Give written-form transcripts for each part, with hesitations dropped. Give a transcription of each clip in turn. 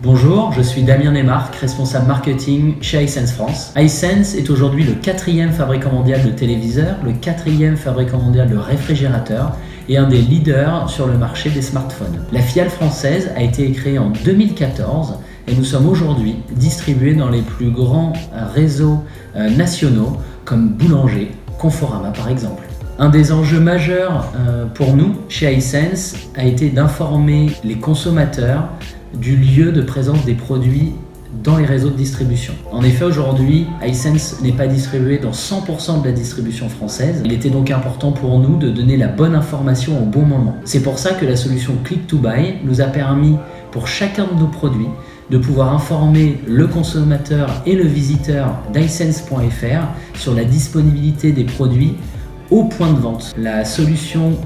Bonjour, je suis Damien Neymarck, responsable marketing chez Hisense France. Hisense est aujourd'hui le 4e fabricant mondial de téléviseurs, le 4e fabricant mondial de réfrigérateurs et un des leaders sur le marché des smartphones. La filiale française a été créée en 2014 et nous sommes aujourd'hui distribués dans les plus grands réseaux nationaux comme Boulanger, Conforama par exemple. Un des enjeux majeurs pour nous chez Hisense a été d'informer les consommateurs du lieu de présence des produits dans les réseaux de distribution. En effet, aujourd'hui, Hisense n'est pas distribué dans 100% de la distribution française. Il était donc important pour nous de donner la bonne information au bon moment. C'est pour ça que la solution Click2Buy nous a permis, pour chacun de nos produits, de pouvoir informer le consommateur et le visiteur d'Hisense.fr sur la disponibilité des produits au point de vente. La solution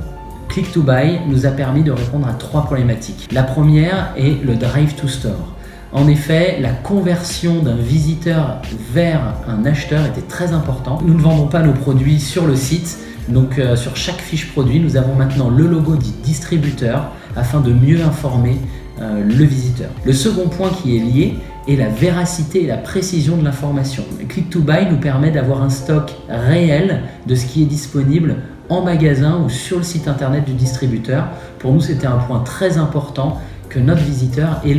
Click2Buy nous a permis de répondre à 3 problématiques. La première est le Drive to Store. En effet, la conversion d'un visiteur vers un acheteur était très importante. Nous ne vendons pas nos produits sur le site, donc sur chaque fiche produit, nous avons maintenant le logo du distributeur afin de mieux informer le visiteur. Le second point qui est lié est la véracité et la précision de l'information. Click2Buy nous permet d'avoir un stock réel de ce qui est disponible en magasin ou sur le site internet du distributeur. Pour nous, c'était un point très important que notre visiteur ait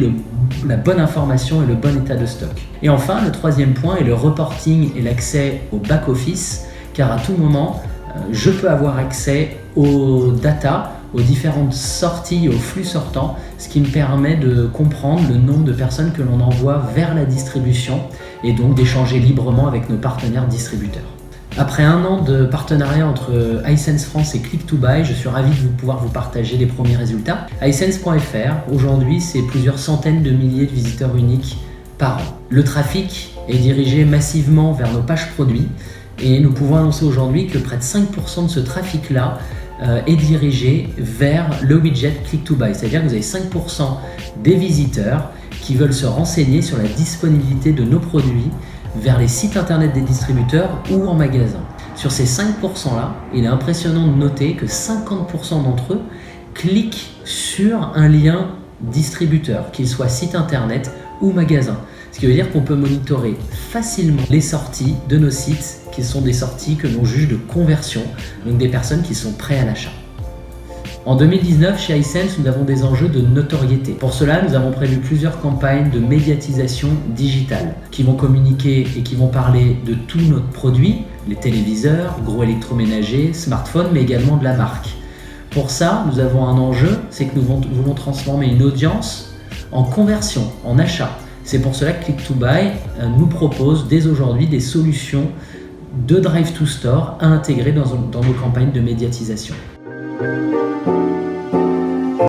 la bonne information et le bon état de stock. Et enfin, le troisième point est le reporting et l'accès au back-office, car à tout moment, je peux avoir accès aux data, aux différentes sorties, aux flux sortants, ce qui me permet de comprendre le nombre de personnes que l'on envoie vers la distribution et donc d'échanger librement avec nos partenaires distributeurs. Après un an de partenariat entre Hisense France et Click2Buy, je suis ravi de pouvoir vous partager les premiers résultats. Hisense.fr, aujourd'hui, c'est plusieurs centaines de milliers de visiteurs uniques par an. Le trafic est dirigé massivement vers nos pages produits et nous pouvons annoncer aujourd'hui que près de 5% de ce trafic-là est dirigé vers le widget Click2Buy. C'est-à-dire que vous avez 5% des visiteurs qui veulent se renseigner sur la disponibilité de nos produits vers les sites internet des distributeurs ou en magasin. Sur ces 5% là, il est impressionnant de noter que 50% d'entre eux cliquent sur un lien distributeur, qu'il soit site internet ou magasin. Ce qui veut dire qu'on peut monitorer facilement les sorties de nos sites, qui sont des sorties que l'on juge de conversion, donc des personnes qui sont prêtes à l'achat. En 2019, chez Hisense, nous avons des enjeux de notoriété. Pour cela, nous avons prévu plusieurs campagnes de médiatisation digitale qui vont communiquer et qui vont parler de tous nos produits, les téléviseurs, gros électroménagers, smartphones, mais également de la marque. Pour ça, nous avons un enjeu, c'est que nous voulons transformer une audience en conversion, en achat. C'est pour cela que Click2Buy nous propose dès aujourd'hui des solutions de Drive to Store à intégrer dans nos campagnes de médiatisation.